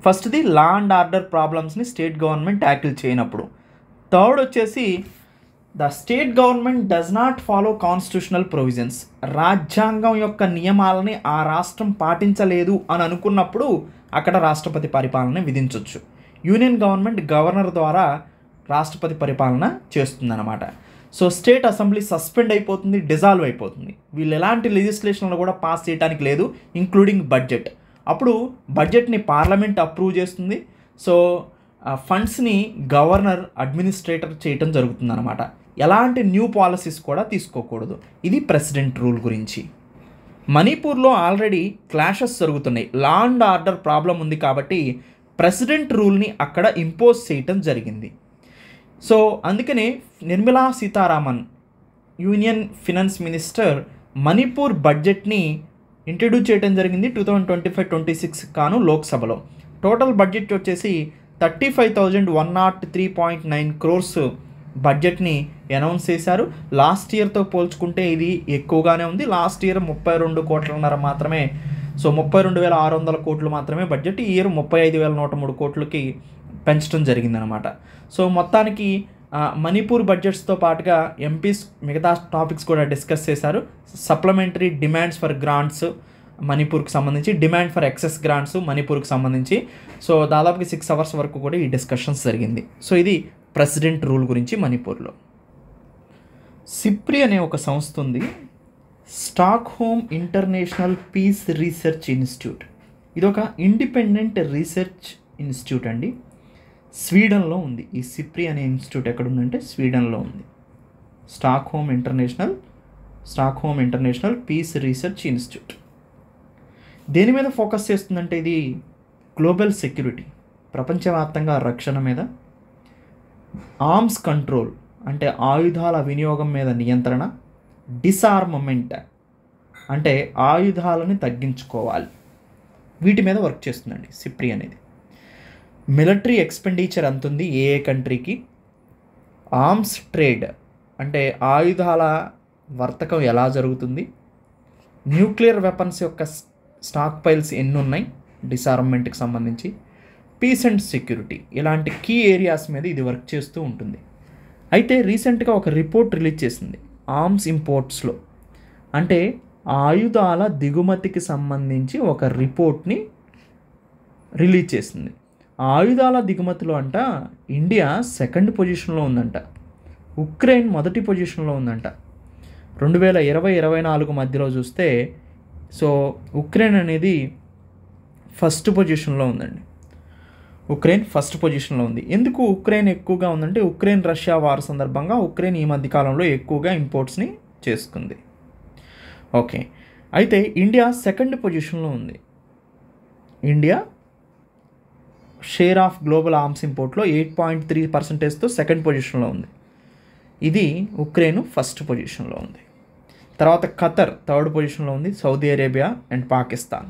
ఫస్ట్ది లా అండ్ ఆర్డర్ ప్రాబ్లమ్స్ని state government tackle చేయనప్పుడు. థర్డ్ వచ్చేసి the state government does not follow constitutional provisions, రాజ్యాంగం యొక్క నియమాలని ఆ రాష్ట్రం పాటించలేదు అని అనుకున్నప్పుడు అక్కడ రాష్ట్రపతి పరిపాలన విధించవచ్చు. యూనియన్ గవర్నమెంట్ గవర్నర్ ద్వారా రాష్ట్రపతి పరిపాలన చేస్తుందన్నమాట. సో స్టేట్ అసెంబ్లీ సస్పెండ్ అయిపోతుంది, డిజాల్వ్ అయిపోతుంది. వీళ్ళు ఎలాంటి లెజిస్లేషన్లు కూడా పాస్ చేయడానికి లేదు, ఇంక్లూడింగ్ బడ్జెట్. అప్పుడు బడ్జెట్ని పార్లమెంట్ అప్రూవ్ చేస్తుంది. సో ఫండ్స్ని గవర్నర్ అడ్మినిస్ట్రేటర్ చేయటం జరుగుతుందన్నమాట. ఎలాంటి న్యూ పాలసీస్ కూడా తీసుకోకూడదు. ఇది ప్రెసిడెంట్ రూల్ గురించి. మణిపూర్లో ఆల్రెడీ క్లాషెస్ జరుగుతున్నాయి, లా అండ్ ఆర్డర్ ప్రాబ్లం ఉంది కాబట్టి ప్రెసిడెంట్ రూల్ని అక్కడ ఇంపోజ్ చేయటం జరిగింది. సో అందుకనే Nirmala Sitharaman union finance minister Manipur బడ్జెట్ని ఇంట్రడ్యూస్ చేయడం జరిగింది 2025-26 కాను లోక్సభలో. టోటల్ బడ్జెట్ వచ్చేసి 35,103.9 crores బడ్జెట్ని అనౌన్స్ చేశారు. లాస్ట్ ఇయర్తో పోల్చుకుంటే ఇది ఎక్కువగానే ఉంది. లాస్ట్ ఇయర్ 32 కోట్లన్నర మాత్రమే, సో 32,600 కోట్లు మాత్రమే బడ్జెట్. ఈ ఇయర్ 35,103 కోట్లకి పెంచడం జరిగిందనమాట. సో మొత్తానికి మణిపూర్ బడ్జెట్స్తో పాటుగా ఎంపీస్ మిగతా టాపిక్స్ కూడా డిస్కస్ చేశారు. సప్లిమెంటరీ డిమాండ్స్ ఫర్ గ్రాంట్స్ మణిపూర్కి సంబంధించి, డిమాండ్ ఫర్ ఎక్సెస్ గ్రాంట్స్ మణిపూర్కి సంబంధించి. సో దాదాపుగా 6 hours వరకు కూడా ఈ డిస్కషన్స్ జరిగింది. సో ఇది ప్రెసిడెంట్ రూల్ గురించి మణిపూర్లో. సిప్రి అనే ఒక సంస్థ ఉంది, Stockholm International Peace Research Institute. ఇది ఒక ఇండిపెండెంట్ రీసెర్చ్ ఇన్స్టిట్యూట్ అండి. స్వీడన్లో ఉంది. ఈ సిప్రి అనే ఇన్స్టిట్యూట్ ఎక్కడ ఉందంటే స్వీడన్లో ఉంది. Stockholm International Peace Research Institute. దేని మీద ఫోకస్ చేస్తుందంటే ఇది గ్లోబల్ సెక్యూరిటీ, ప్రపంచవ్యాప్తంగా రక్షణ మీద, ఆర్మ్స్ కంట్రోల్ అంటే ఆయుధాల వినియోగం మీద నియంత్రణ, డిసార్మమెంట్ అంటే ఆయుధాలను తగ్గించుకోవాలి, వీటి మీద వర్క్ చేస్తుందండి సిప్రి అనేది. మిలిటరీ ఎక్స్పెండిచర్ ఎంత ఉంది ఏ కంట్రీకి, ఆర్మ్స్ ట్రేడ్ అంటే ఆయుధాల వర్తకం ఎలా జరుగుతుంది, న్యూక్లియర్ వెపన్స్ యొక్క స్టాక్ పైల్స్ ఎన్ని ఉన్నాయి డిసార్మమెంట్కి సంబంధించి, పీస్ అండ్ సెక్యూరిటీ, ఇలాంటి కీ ఏరియాస్ మీద ఇది వర్క్ చేస్తూ ఉంటుంది. అయితే రీసెంట్గా ఒక రిపోర్ట్ రిలీజ్ చేసింది ఆర్మ్స్ ఇంపోర్ట్స్లో, అంటే ఆయుధాల దిగుమతికి సంబంధించి ఒక రిపోర్ట్ని రిలీజ్ చేసింది. ఆయుధాల దిగుమతిలో అంట ఇండియా 2nd పొజిషన్లో ఉందంట, ఉక్రెయిన్ 1st పొజిషన్లో ఉందంట. 2020-24 మధ్యలో చూస్తే సో ఉక్రెయిన్ అనేది 1st పొజిషన్లో ఉందండి. ఉక్రెయిన్ 1st పొజిషన్లో ఉంది. ఎందుకు ఉక్రెయిన్ ఎక్కువగా ఉందంటే ఉక్రెయిన్ రష్యా వార్ సందర్భంగా ఉక్రెయిన్ ఈ మధ్యకాలంలో ఎక్కువగా ఇంపోర్ట్స్ని చేసుకుంది. ఓకే, అయితే ఇండియా 2nd పొజిషన్లో ఉంది. India share of global arms ఇంపోర్ట్లో 8.3%తో 2nd పొజిషన్లో ఉంది. ఇది ఉక్రెయిన్ 1st పొజిషన్లో ఉంది. తర్వాత ఖతర్ 3rd పొజిషన్లో ఉంది, సౌదీ అరేబియా అండ్ పాకిస్తాన్.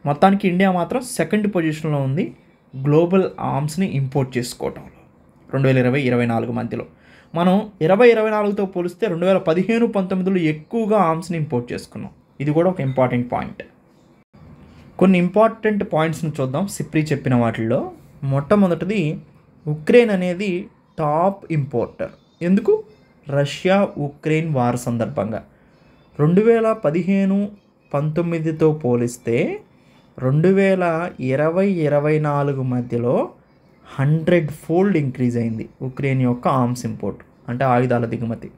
మొత్తానికి ఇండియా మాత్రం 2nd పొజిషన్లో ఉంది గ్లోబల్ ఆర్మ్స్ని ఇంపోర్ట్ చేసుకోవటంలో 2020-24 మధ్యలో. మనం 2024తో పోలిస్తే 2015-19లో ఎక్కువగా ఆర్మ్స్ని ఇంపోర్ట్ చేసుకున్నాం. ఇది కూడా ఒక ఇంపార్టెంట్ పాయింట్. కొన్ని ఇంపార్టెంట్ పాయింట్స్ని చూద్దాం సిప్రి చెప్పిన వాటిల్లో. మొట్టమొదటిది, ఉక్రెయిన్ అనేది టాప్ ఇంపోర్టర్. ఎందుకు? రష్యా ఉక్రెయిన్ వార్ సందర్భంగా 2015-19తో పోలిస్తే 2020-24 మధ్యలో 100-fold ఇంక్రీజ్ అయింది ఉక్రెయిన్ యొక్క ఆర్మ్స్ ఇంపోర్ట్, అంటే ఆయుధాల దిగుమతి.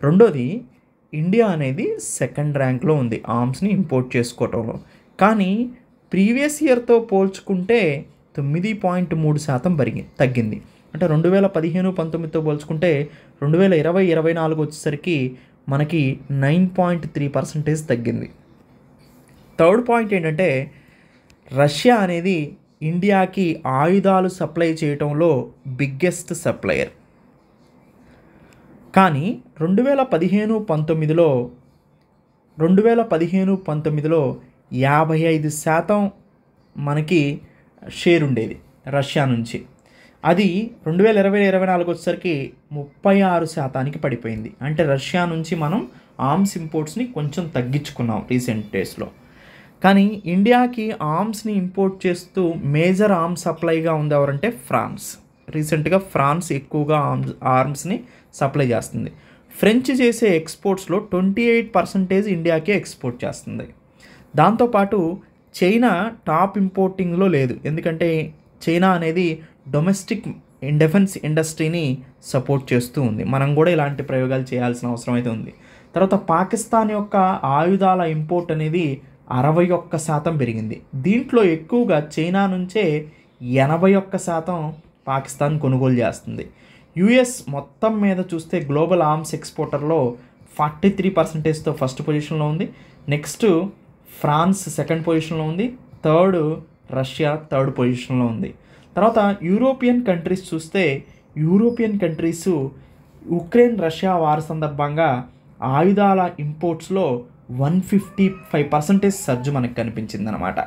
రెండోది, ఇండియా అనేది 2nd ర్యాంక్లో ఉంది ఆర్మ్స్ని ఇంపోర్ట్ చేసుకోవటంలో. కానీ ప్రీవియస్ ఇయర్తో పోల్చుకుంటే 9.3% తగ్గింది. అంటే 2015-19తో పోల్చుకుంటే 2020-24 వచ్చేసరికి మనకి 9.3% తగ్గింది. థర్డ్ పాయింట్ ఏంటంటే రష్యా అనేది ఇండియాకి ఆయుధాలు సప్లై చేయటంలో బిగ్గెస్ట్ సప్లయర్. కానీ 2015-19లో 55% మనకి షేర్ ఉండేది రష్యా నుంచి. అది 2020-24 వచ్చేసరికి 36% పడిపోయింది. అంటే రష్యా నుంచి మనం ఆర్మ్స్ ఇంపోర్ట్స్ని కొంచెం తగ్గించుకున్నాం రీసెంట్ డేస్లో. కానీ ఇండియాకి ఆర్మ్స్ని ఇంపోర్ట్ చేస్తూ మేజర్ ఆర్మ్స్ సప్లైగా ఉంది ఎవరంటే ఫ్రాన్స్. రీసెంట్గా ఫ్రాన్స్ ఎక్కువగా ఆర్మ్స్ని సప్లై చేస్తుంది. ఫ్రెంచ్ చేసే ఎక్స్పోర్ట్స్లో 28% ఇండియాకే ఎక్స్పోర్ట్ చేస్తుంది. దాంతోపాటు చైనా టాప్ ఇంపోర్టింగ్లో లేదు, ఎందుకంటే చైనా అనేది డొమెస్టిక్ డిఫెన్స్ ఇండస్ట్రీని సపోర్ట్ చేస్తూ ఉంది. మనం కూడా ఇలాంటి ప్రయోగాలు చేయాల్సిన అవసరం అయితే ఉంది. తర్వాత పాకిస్తాన్ యొక్క ఆయుధాల ఇంపోర్ట్ అనేది 61% పెరిగింది. దీంట్లో ఎక్కువగా చైనా నుంచే 81% పాకిస్తాన్ కొనుగోలు చేస్తుంది. యుఎస్ మొత్తం మీద చూస్తే గ్లోబల్ ఆర్మ్స్ ఎక్స్పోర్టర్లో 43%తో 1st పొజిషన్లో ఉంది. నెక్స్ట్ ఫ్రాన్స్ 2nd పొజిషన్లో ఉంది. థర్డ్ రష్యా 3rd పొజిషన్లో ఉంది. తర్వాత యూరోపియన్ కంట్రీస్ చూస్తే European countries Ukraine Russia war సందర్భంగా ఆయుధాల ఇంపోర్ట్స్లో 155% సర్జు మనకు కనిపించిందనమాట.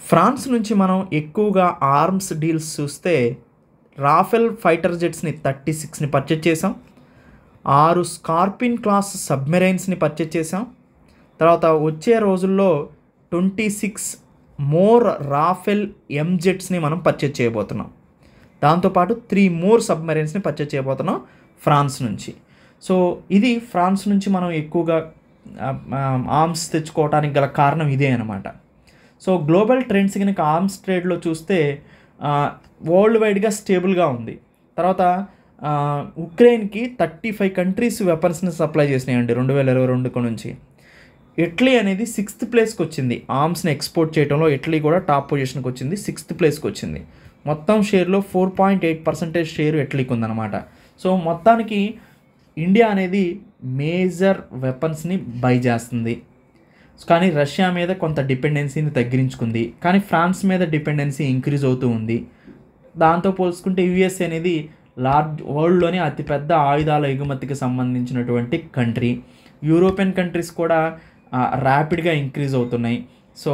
ఫ్రాన్స్ నుంచి మనం ఎక్కువగా ఆర్మ్స్ డీల్స్ చూస్తే రాఫెల్ ఫైటర్ జెట్స్ని 36ని పర్చేజ్ చేసాం, 6 స్కార్పిన్ క్లాస్ సబ్మెరైన్స్ని పర్చేజ్ చేసాం. తర్వాత వచ్చే రోజుల్లో 26 మోర్ రాఫెల్ ఎంజెట్స్ని మనం పర్చేజ్ చేయబోతున్నాం. దాంతోపాటు 3 మోర్ సబ్మెరైన్స్ని పర్చేజ్ చేయబోతున్నాం ఫ్రాన్స్ నుంచి. సో ఇది ఫ్రాన్స్ నుంచి మనం ఎక్కువగా ఆర్మ్స్ తెచ్చుకోవడానికి గల కారణం ఇదే అనమాట. సో గ్లోబల్ ట్రెండ్స్ కనుక ఆర్మ్స్ ట్రేడ్లో చూస్తే వరల్డ్ వైడ్గా స్టేబుల్గా ఉంది. తర్వాత ఉక్రెయిన్కి 35 కంట్రీస్ వెపన్స్ని సప్లై చేసినాయండి 2022 నుంచి. ఇటలీ అనేది 6th ప్లేస్కి వచ్చింది. ఆర్మ్స్ని ఎక్స్పోర్ట్ చేయడంలో ఇటలీ కూడా టాప్ పొజిషన్కి వచ్చింది, 6th ప్లేస్కి వచ్చింది. మొత్తం షేర్లో 4.8% షేర్ ఇటలీకి ఉందన్నమాట. సో మొత్తానికి ఇండియా అనేది మేజర్ వెపన్స్ని బై చేస్తుంది. కానీ రష్యా మీద కొంత డిపెండెన్సీని తగ్గించుకుంది, కానీ ఫ్రాన్స్ మీద డిపెండెన్సీ ఇంక్రీజ్ అవుతూ ఉంది. దాంతో పోల్చుకుంటే యుఎస్ఏ అనేది వరల్డ్లోనే అతిపెద్ద ఆయుధాల ఎగుమతికి సంబంధించినటువంటి కంట్రీ. యూరోపియన్ కంట్రీస్ కూడా ర్యాపిడ్గా ఇంక్రీజ్ అవుతున్నాయి. సో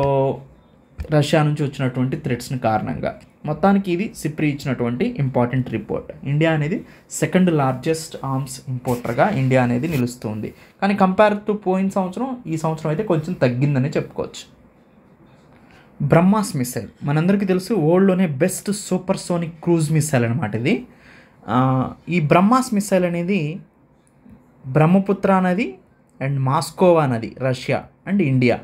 రష్యా నుంచి వచ్చినటువంటి థ్రెట్స్ని కారణంగా మొత్తానికి ఇది సిప్రి ఇచ్చినటువంటి ఇంపార్టెంట్ రిపోర్ట్. ఇండియా అనేది 2nd లార్జెస్ట్ ఆర్మ్స్ ఇంపోర్టర్గా ఇండియా అనేది నిలుస్తుంది. కానీ కంపేర్ టు పోయిన సంవత్సరం ఈ సంవత్సరం అయితే కొంచెం తగ్గిందని చెప్పుకోవచ్చు. బ్రహ్మాస్ మిసైల్ మనందరికీ తెలుసు వరల్డ్లోనే best supersonic cruise missile అనమాట ఇది. ఈ బ్రహ్మాస్ మిసైల్ అనేది బ్రహ్మపుత్ర నది అండ్ మాస్కోవా నది, Russia and India.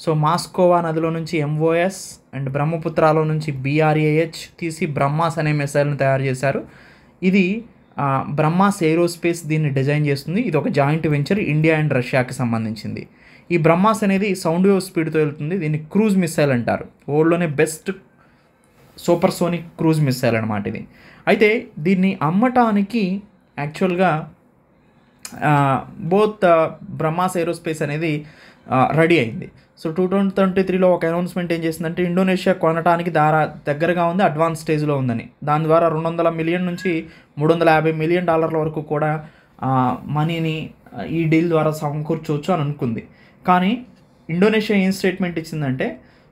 So Moskva నదిలో నుంచి MOS అండ్ బ్రహ్మపుత్రలో నుంచి BRAH తీసి బ్రహ్మాస్ అనే మిసైల్ని తయారు చేశారు. ఇది బ్రహ్మాస్ ఏరోస్పేస్ దీన్ని డిజైన్ చేస్తుంది. ఇది ఒక జాయింట్ వెంచర్ ఇండియా అండ్ రష్యాకి సంబంధించింది. ఈ బ్రహ్మాస్ అనేది సౌండ్ వేవ్ స్పీడ్తో వెళ్తుంది. దీన్ని క్రూజ్ మిసైల్ అంటారు. వరల్డ్లోనే best supersonic cruise missile అనమాట ఇది. అయితే దీన్ని అమ్మటానికి యాక్చువల్గా బోత్ బ్రహ్మాస్ ఏరోస్పేస్ అనేది రెడీ అయింది. సో 2023లో ఒక అనౌన్స్మెంట్ ఏం చేసిందంటే ఇండోనేషియా కొనడానికి దగ్గరగా ఉంది, అడ్వాన్స్ స్టేజ్లో ఉందని. దాని ద్వారా $200 మిలియన్ నుంచి $350 మిలియన్ వరకు కూడా మనీని ఈ డీల్ ద్వారా సమకూర్చవచ్చు అని అనుకుంది. కానీ ఇండోనేషియా ఏం స్టేట్మెంట్ ఇచ్చిందంటే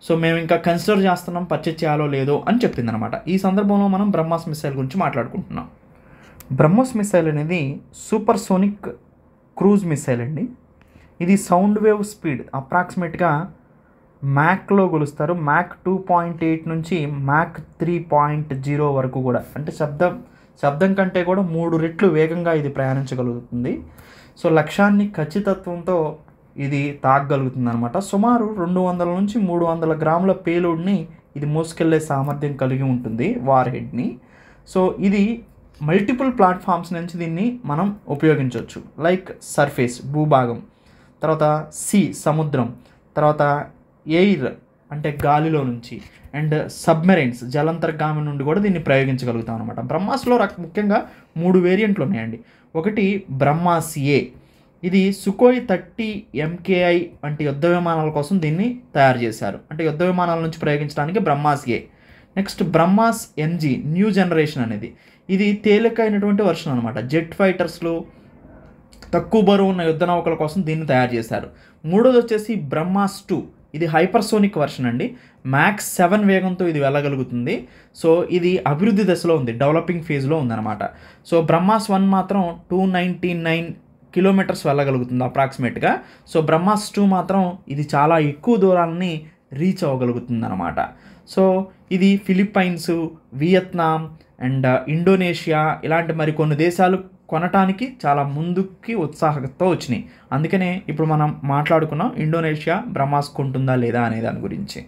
సో మేము ఇంకా కన్సిడర్ చేస్తున్నాం, పర్చేజ్ చేయాలో లేదో అని చెప్పిందనమాట. ఈ సందర్భంలో మనం బ్రహ్మాస్ మిసైల్ గురించి మాట్లాడుకుంటున్నాం. బ్రహ్మోస్ మిసైల్ అనేది సూపర్ సోనిక్ క్రూజ్ మిసైల్ అండి. ఇది సౌండ్ వేవ్ స్పీడ్ అప్రాక్సిమేట్గా మ్యాక్లో కొలుస్తారు. మ్యాక్ 2.8 నుంచి మ్యాక్ 3.0 వరకు కూడా, అంటే శబ్దం కంటే కూడా 3 రెట్లు వేగంగా ఇది ప్రయాణించగలుగుతుంది. సో లక్ష్యాన్ని ఖచ్చితత్వంతో ఇది తాగగలుగుతుంది అనమాట. సుమారు 200 నుంచి 300 గ్రాముల పేలోడ్ని ఇది మోసుకెళ్లే సామర్థ్యం కలిగి ఉంటుంది, వార్ హెడ్ని. సో ఇది మల్టిపుల్ ప్లాట్ఫామ్స్ నుంచి దీన్ని మనం ఉపయోగించవచ్చు. లైక్ సర్ఫేస్ భూభాగం, తర్వాత సముద్రం, తర్వాత ఎయిర్ అంటే గాలిలో నుంచి, అండ్ సబ్మెరైన్స్ జలంతర్గామి నుండి కూడా దీన్ని ప్రయోగించగలుగుతాం అనమాట. బ్రహ్మాస్లో ముఖ్యంగా 3 వేరియంట్లు ఉన్నాయండి. ఒకటి బ్రహ్మాస్ ఏ, ఇది సుఖోయ్ 30 MKI వంటి యుద్ధ విమానాల కోసం దీన్ని తయారు చేశారు, అంటే యుద్ధ విమానాల నుంచి ప్రయోగించడానికి BrahMos A. Next BrahMos NG new generation అనేది, ఇది తేలికైనటువంటి వర్షన్ అనమాట. జెట్ ఫైటర్స్లో తక్కువ బరువు ఉన్న యుద్ధ నౌకల కోసం దీన్ని తయారు చేశారు. మూడోది వచ్చేసి బ్రహ్మాస్ 2, ఇది హైపర్సోనిక్ వర్షన్ అండి. మ్యాక్స్ 7 వేగంతో ఇది వెళ్ళగలుగుతుంది. సో ఇది అభివృద్ధి దశలో ఉంది, డెవలపింగ్ ఫేజ్లో ఉందన్నమాట. సో బ్రహ్మాస్ 1 మాత్రం 299 కిలోమీటర్స్ వెళ్ళగలుగుతుంది అప్రాక్సిమేట్గా. సో బ్రహ్మాస్ 2 మాత్రం ఇది చాలా ఎక్కువ దూరాలని రీచ్ అవ్వగలుగుతుంది అనమాట. సో ఇది ఫిలిప్పైన్స్, వియత్నాం అండ్ ఇండోనేషియా ఇలాంటి మరికొన్ని దేశాలు కొనటానికి చాలా ముందుకి ఉత్సాహంతో వచ్చినాయి. అందుకనే ఇప్పుడు మనం మాట్లాడుకున్నాం ఇండోనేషియా బ్రహ్మాస్ కొంటుందా లేదా అనే దాని గురించి.